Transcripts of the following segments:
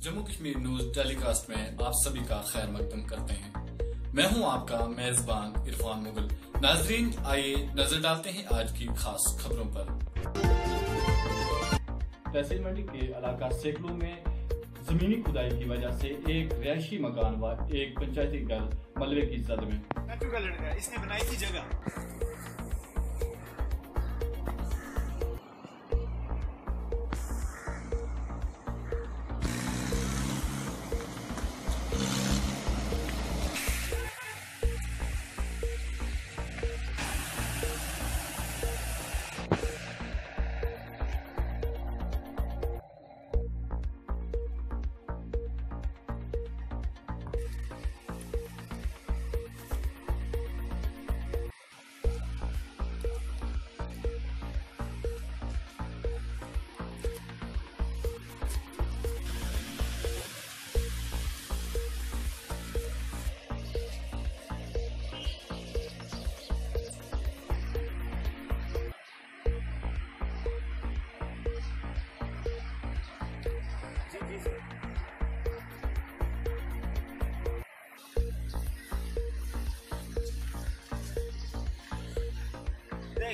Jammu Kashmir news telecast में आप सभी का खैर मकदम करते हैं। मैं हूं आपका मेजबान इरफान मुगल। नाजरीन, आइए नजर डालते हैं आज की खास खबरों पर। तहसील मंडी के इलाका सेकलों में जमीनी खुदाई की वजह से एक रिहायशी मकान व एक पंचायती घर मलबे की जद में। लड़का इसने बनाई थी जगह।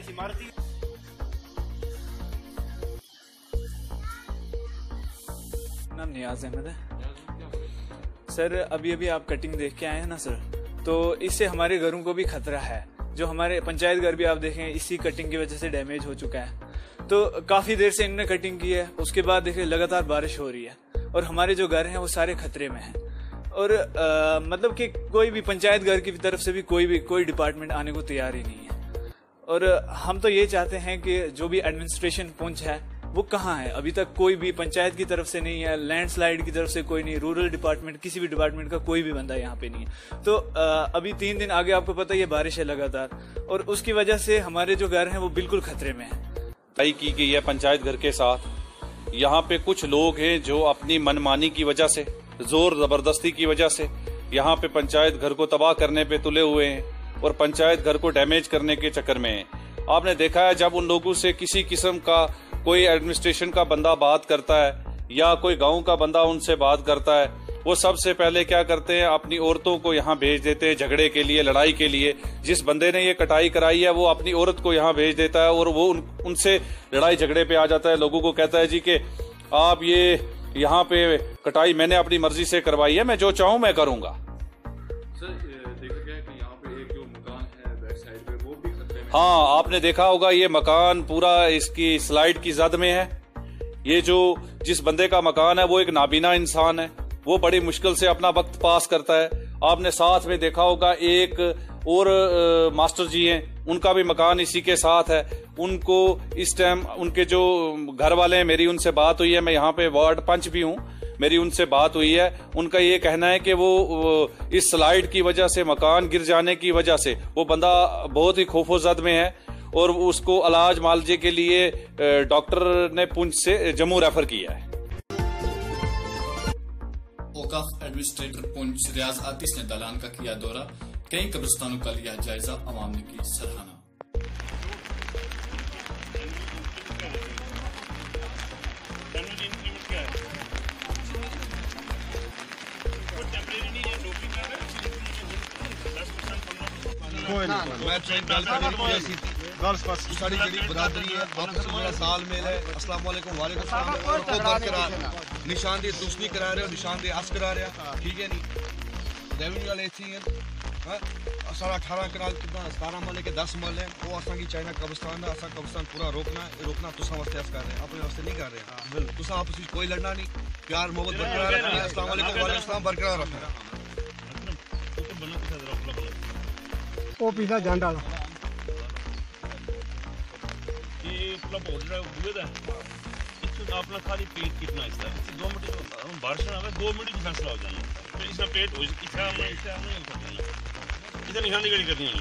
इमारती नाम नियाज अहमद है सर। अभी आप कटिंग देख के आए हैं ना सर, तो इससे हमारे घरों को भी खतरा है। जो हमारे पंचायत घर भी आप देखें इसी कटिंग की वजह से डैमेज हो चुका है। तो काफी देर से इन्होंने कटिंग की है, उसके बाद देखिए लगातार बारिश हो रही है और हमारे जो घर हैं वो सारे खतरे में हैं। और मतलब कि कोई भी पंचायत घर की तरफ से भी कोई डिपार्टमेंट आने को तैयार ही नहीं है। और हम तो ये चाहते हैं कि जो भी एडमिनिस्ट्रेशन पहुंच है वो कहाँ है। अभी तक कोई भी पंचायत की तरफ से नहीं है, लैंडस्लाइड की तरफ से कोई नहीं, रूरल डिपार्टमेंट किसी भी डिपार्टमेंट का कोई भी बंदा यहाँ पे नहीं है। तो अभी 3 दिन आगे आपको पता है ये बारिश है लगातार, और उसकी वजह से हमारे जो घर हैं वो बिल्कुल खतरे में है। की गई है पंचायत घर के साथ। यहाँ पे कुछ लोग हैं जो अपनी मनमानी की वजह से, जोर जबरदस्ती की वजह से यहाँ पे पंचायत घर को तबाह करने पे तुले हुए हैं और पंचायत घर को डैमेज करने के चक्कर में है। आपने देखा है जब उन लोगों से किसी किस्म का कोई एडमिनिस्ट्रेशन का बंदा बात करता है या कोई गांव का बंदा उनसे बात करता है, वो सबसे पहले क्या करते हैं, अपनी औरतों को यहाँ भेज देते हैं झगड़े के लिए, लड़ाई के लिए। जिस बंदे ने ये कटाई कराई है वो अपनी औरत को यहाँ भेज देता है और वो उनसे लड़ाई झगड़े पे आ जाता है। लोगों को कहता है जी कि आप ये यहाँ पे कटाई मैंने अपनी मर्जी से करवाई है, मैं जो चाहूँ मैं करूंगा। हाँ, आपने देखा होगा ये मकान पूरा इसकी स्लाइड की जद में है। ये जिस बंदे का मकान है वो एक नाबीना इंसान है, वो बड़ी मुश्किल से अपना वक्त पास करता है। आपने साथ में देखा होगा एक और मास्टर जी हैं, उनका भी मकान इसी के साथ है। उनको इस टाइम उनके जो घर वाले हैं, मेरी उनसे बात हुई है, मैं यहाँ पे वार्ड पंच भी हूँ, मेरी उनसे बात हुई है। उनका ये कहना है कि वो इस स्लाइड की वजह से, मकान गिर जाने की वजह से वो बंदा बहुत ही खौफोजद में है और उसको इलाज मालजे के लिए डॉक्टर ने पुंछ से जम्मू रेफर किया है। औकाफ एडमिनिस्ट्रेटर पुंछ रियाज आतिश ने दालान का किया दौरा, कई कब्रिस्तानों का लिया जायजा, अवाम ने की सराहना। साड़ी जड़ी बरादरी है, आपस में साल मेल है। अस्सलाम वालेकुम, वालेकुम सलाम। और को बरकरार निशानदेही तुस्मी करा रहे हो, निशानदेही अस करा रहे हो, ठीक है नहीं। रेवेन्यू वाले थी हां, सारा 18 कनाल कितना 17 मरले के 10 मरले वो असा की चाइना कब्रिस्तान है। असा कब्रिस्तान पूरा रोकना तुसा वास्ते अस कर रहे हैं, अपने वास्ते नहीं कर रहे हैं। बिल्कुल तुसा आपस में कोई लड़ना नहीं, प्यार मोहब्बत बरकरार रखना। अस्सलाम वालेकुम, वालेकुम सलाम बरकरार रखना। ओ पीछा झंडा अपना खाली पेट कितना इसका 2 मिनट बारिश ना 2 मिनट की फैसला हो जाना। फिर इसका पेट हो इधर निशानी गड़ी करनी है।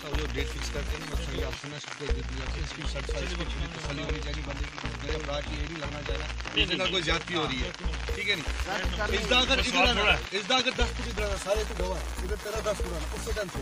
वो डेट फिक्स करते हैं, मतलब ये ऑप्शन है, सबको दे दिया है। इसकी सर्टिफिकेट को तसल्ली होनी चाहिए बंदे की, मेरे अपराध की ये नहीं लगना चाहिए इसमें कोई ज्यादती हो रही है, ठीक है नहीं। इस दागर 10 फुट इधर सारे तो गवा इधर तेरा 10 फुट उससे डन से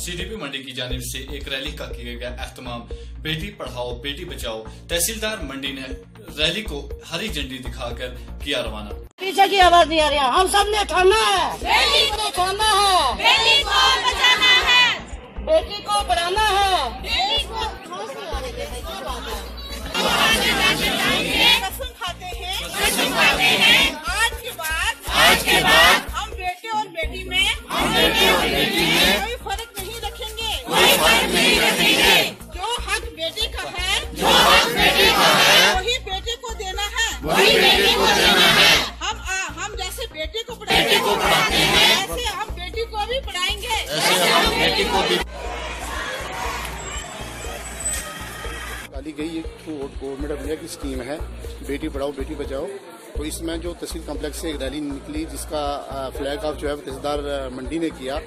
CDP मंडी की जानिब से एक रैली का किया गया एहतमाम। बेटी पढ़ाओ बेटी बचाओ। तहसीलदार मंडी ने रैली को हरी झंडी दिखाकर किया रवाना। पीछे की आवाज नहीं आ रही है, हम सब ने ठाना है, बेटी को ठाना है, बेटी को बचाना है, बेटी को पढ़ाना है, बेटी को कसम खाते हैं आज के बाद हम बेटे और बेटी में कोई फर्क नहीं रखेंगे, जो हक बेटे का है वही बेटे को देना है, हम जैसे बेटे को पढ़ाते हैं ऐसे हम बेटी को भी पढ़ाएंगे। डाली गई एक गवर्नमेंट ऑफ इंडिया की स्कीम है बेटी पढ़ाओ बेटी बचाओ। तो इसमें जो तहसील कॉम्प्लेक्स से एक रैली निकली जिसका फ्लैग ऑफ जो है तहसीलदार मंडी ने किया।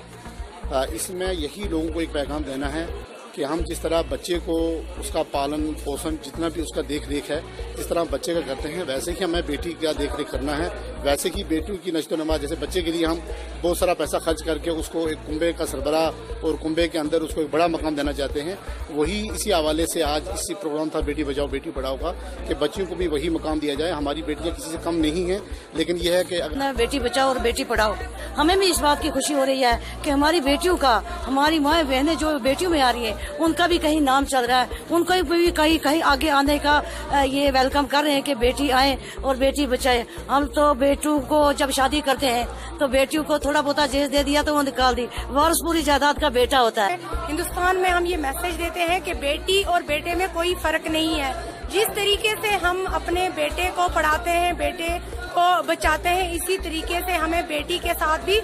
इसमें यही लोगों को एक पैगाम देना है कि हम जिस तरह बच्चे को उसका पालन पोषण जितना भी उसका देख रेख है जिस तरह बच्चे का करते हैं वैसे ही हमें बेटी का देख रेख करना है। वैसे ही बेटी की नश्तो नमा जैसे बच्चे के लिए हम बहुत सारा पैसा खर्च करके उसको एक कुंबे का सरबराह और कुंबे के अंदर उसको एक बड़ा मकाम देना चाहते हैं, वही इसी हवाले से आज इसी प्रोग्राम था बेटी बचाओ बेटी पढ़ाओ का कि बच्चियों को भी वही मकाम दिया जाए। हमारी बेटियां किसी से कम नहीं है, लेकिन यह है कि अगर बेटी बचाओ और बेटी पढ़ाओ हमें भी इस बात की खुशी हो रही है कि हमारी बेटियों का, हमारी माएँ बहनें जो बेटियों में आ रही है उनका भी कहीं नाम चल रहा है, उनको भी कहीं आगे आने का ये वेलकम कर रहे हैं कि बेटी आए और बेटी बचाए। हम तो बेटियों को जब शादी करते हैं तो बेटियों को थोड़ा बहुत जहेज दे दिया तो वो निकाल दी, वारिस पूरी जायदाद का बेटा होता है। हिंदुस्तान में हम ये मैसेज देते हैं कि बेटी और बेटे में कोई फर्क नहीं है। जिस तरीके से हम अपने बेटे को पढ़ाते हैं, बेटे को बचाते हैं, इसी तरीके से हमें बेटी के साथ भी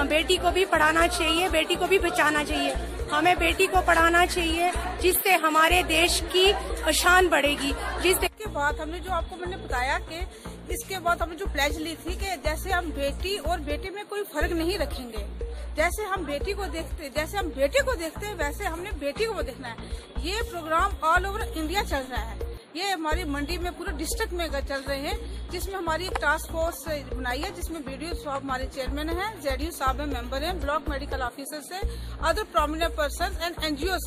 बेटी को भी पढ़ाना चाहिए, बेटी को भी बचाना चाहिए। हमें बेटी को पढ़ाना चाहिए जिससे हमारे देश की शान बढ़ेगी। जिसके बाद हमने जो आपको मैंने बताया कि इसके बाद हमने जो प्लेज ली थी कि जैसे हम बेटी और बेटे में कोई फर्क नहीं रखेंगे, जैसे हम बेटी को देखते, जैसे हम बेटे को देखते हैं वैसे हमने बेटी को देखना है। ये प्रोग्राम ऑल ओवर इंडिया चल रहा है, ये हमारी मंडी में पूरे डिस्ट्रिक्ट में चल रहे हैं, जिसमें हमारी एक टास्क फोर्स बनाई है जिसमें BDO साहब हमारे चेयरमैन हैं, ZDO साहब मेंबर हैं, ब्लॉक मेडिकल ऑफिसर्स हैं, other prominent person and NGOs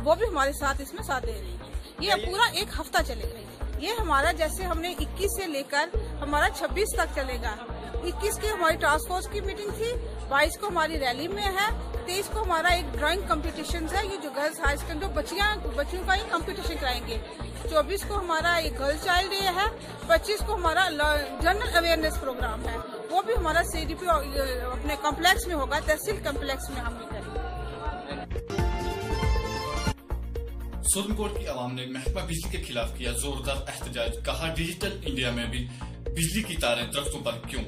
वो भी हमारे साथ इसमें साथ दे रही है। ये पूरा एक हफ्ता चलेगा। ये हमारा जैसे हमने 21 से लेकर हमारा 26 तक चलेगा। 21 की हमारी टास्क फोर्स की मीटिंग थी, 22 को हमारी रैली में है, 23 को हमारा एक ड्राइंग कंपटीशन है, ये जो गर्ल्स हाई स्कूल जो बच्चियों का ही कंपटीशन कराएंगे। 24 को हमारा एक गर्ल चाइल्ड डे है, 25 को हमारा जनरल अवेयरनेस प्रोग्राम है, वो भी हमारा CDP अपने कॉम्प्लेक्स में होगा, तहसील कॉम्प्लेक्स में हम करेंगे। सुप्रीम कोर्ट की आवाम ने महकमा बिजली के खिलाफ किया जोरदार एहतजाज। कहा डिजिटल इंडिया में भी बिजली की तारें दरख्तों पर क्यों?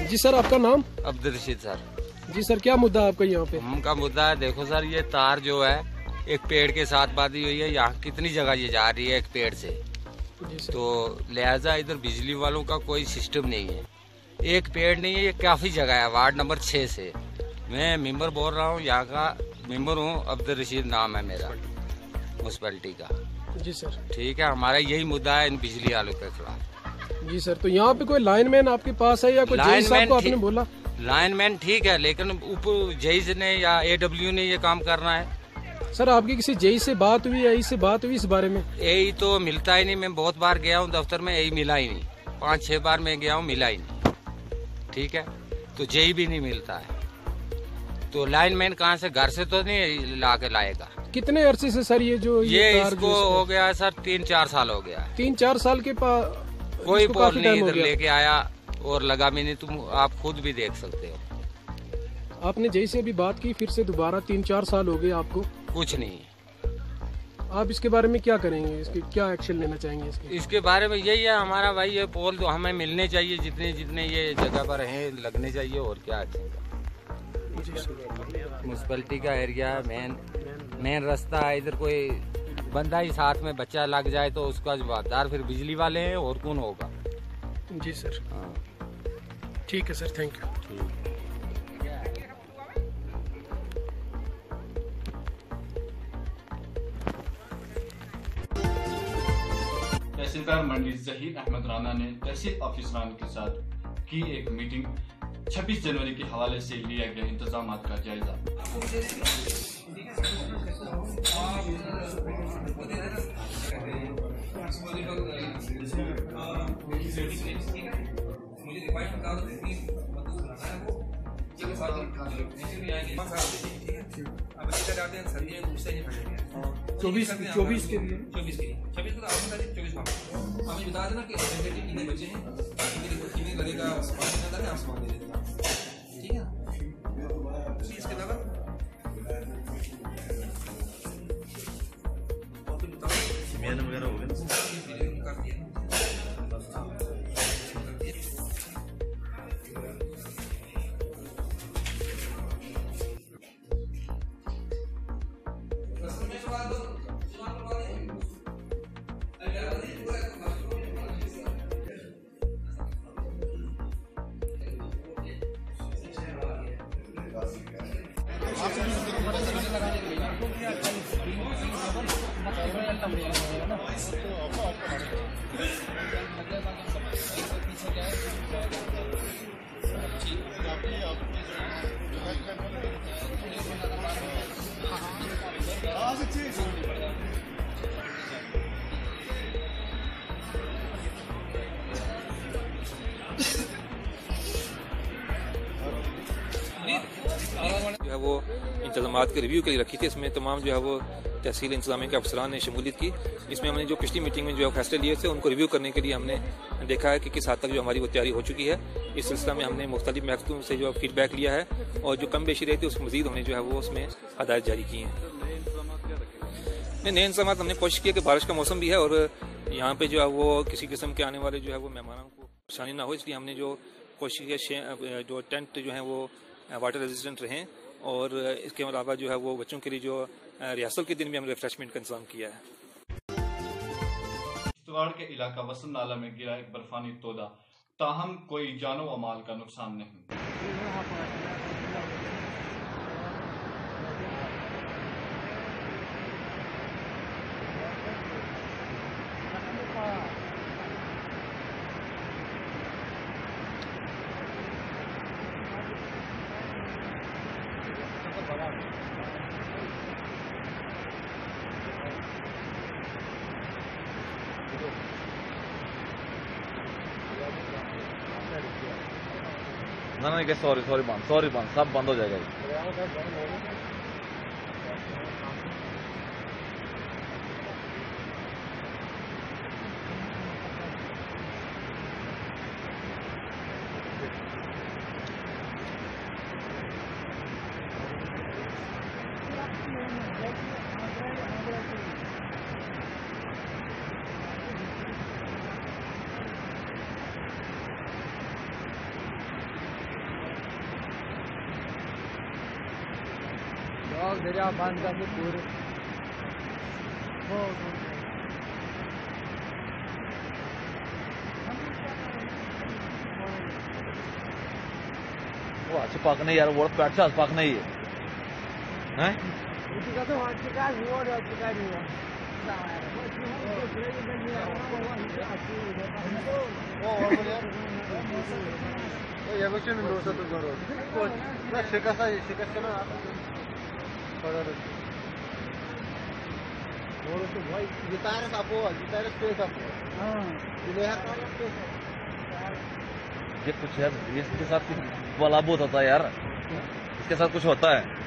जी सर, आपका नाम? अब्दुल रशीद सर। जी सर, क्या मुद्दा है आपका यहाँ पे? हमका मुद्दा है, देखो सर, ये तार जो है एक पेड़ के साथ बांधी हुई है, यहाँ कितनी जगह ये जा रही है एक पेड़ से, तो लिहाजा इधर बिजली वालों का कोई सिस्टम नहीं है। एक पेड़ नहीं है, ये काफी जगह है। वार्ड नंबर 6 से मैं मेंबर बोल रहा हूँ, यहाँ का मेंबर हूँ, अब्दुल रशीद नाम है मेरा, म्युनिसिपैलिटी का। जी सर, ठीक है, हमारा यही मुद्दा है इन बिजली वालों के खिलाफ। जी सर, तो यहाँ पे कोई लाइनमैन आपके पास है या कोई जज साहब को आपने बोला? लाइनमैन ठीक है, लेकिन ऊपर जज ने या AW ने ये काम करना है। सर, आपकी किसी जज से बात हुई या इससे बात हुई इस बारे में? यही तो मिलता ही नहीं। मैं बहुत बार गया हूँ दफ्तर में, यही मिला ही नहीं। 5-6 बार मैं गया हूँ, मिला ही नहीं। ठीक है, तो जज भी नहीं मिलता है, तो लाइनमैन कहाँ से, घर से तो नहीं ला के लाएगा। कितने अरसे से सर ये इसको हो गया है सर 3-4 साल हो गया। 3-4 साल के पास कोई पोल नहीं इधर लेके आया और लगा भी नहीं। तुम आप खुद भी देख सकते हो। आपने जैसे अभी बात की, फिर से दोबारा 3-4 साल हो गए आपको, कुछ नहीं। आप इसके बारे में क्या करेंगे, इसके क्या एक्शन लेना चाहेंगे? इसके बारे में यही है हमारा भाई, ये पोल तो हमें मिलने चाहिए, जितने जितने ये जगह पर हैं लगने चाहिए। और क्या म्युनिसिपैलिटी का एरिया है, मेन रास्ता है, इधर कोई बंदा ही साथ में बच्चा लग जाए तो उसका जवाबदार फिर बिजली वाले हैं, और कौन होगा। जी सर, हाँ ठीक है सर, थैंक यू। तहसीलदार मंडी जहीर अहमद राना ने तहसील ऑफिसरान के साथ की एक मीटिंग 26 जनवरी के हवाले से लिया गया इंतजाम का जायजा। चौबीस के लिए 26 को हमें बता देना कि कितने बचे हैं, कितने लगेगा आसमान दे देता, ठीक है ना। इसके अलावा वगैरह हो गए कर दिया। जो है वो इंतजामात के रिव्यू के लिए रखी थी। इसमें तमाम जो है वो तहसील इंतजामिया के अफसरान ने शमूलियत की। इसमें हमने जो पिछली मीटिंग में जो फैसले लिए थे उनको रिव्यू करने के लिए हमने देखा है कि किस हद तक जो हमारी वो तैयारी हो चुकी है। इस सिलसिला में हमने मुख्तलिफ महकमों से जो फीडबैक लिया है और जो कम बेशी रही थी उसको मजीद हमने जो है वो उसमें हदायत जारी की हैं। नए इंतजाम हमने कोशिश की कि बारिश का मौसम भी है और यहाँ पे जो है वो किसी किस्म के आने वाले जो है वो मेहमानों को परेशानी ना हो, इसलिए हमने जो कोशिश की जो टेंट जो है वो वाटर रेजिस्टेंट रहें और इसके अलावा जो है वो बच्चों के लिए जो रिहर्सल के दिन भी हमने रिफ्रेशमेंट का इंतजाम किया है। किश्तवाड़ के इलाका वसन नाला में गिरा एक बर्फानी तोदा, ताहम कोई जानो व माल का नुकसान नहीं। ना ना सॉरी बंद सब बंद हो जाएगा। दरिया बांध करके पूरे वो अच्छे पाक नहीं यार, वो अच्छा पाक नहीं है हैं शिकस्त ना गिटार आपको स्पेस आपको ये कुछ है, इसके साथ कुछ बलाबूत होता है यार, इसके साथ कुछ होता है।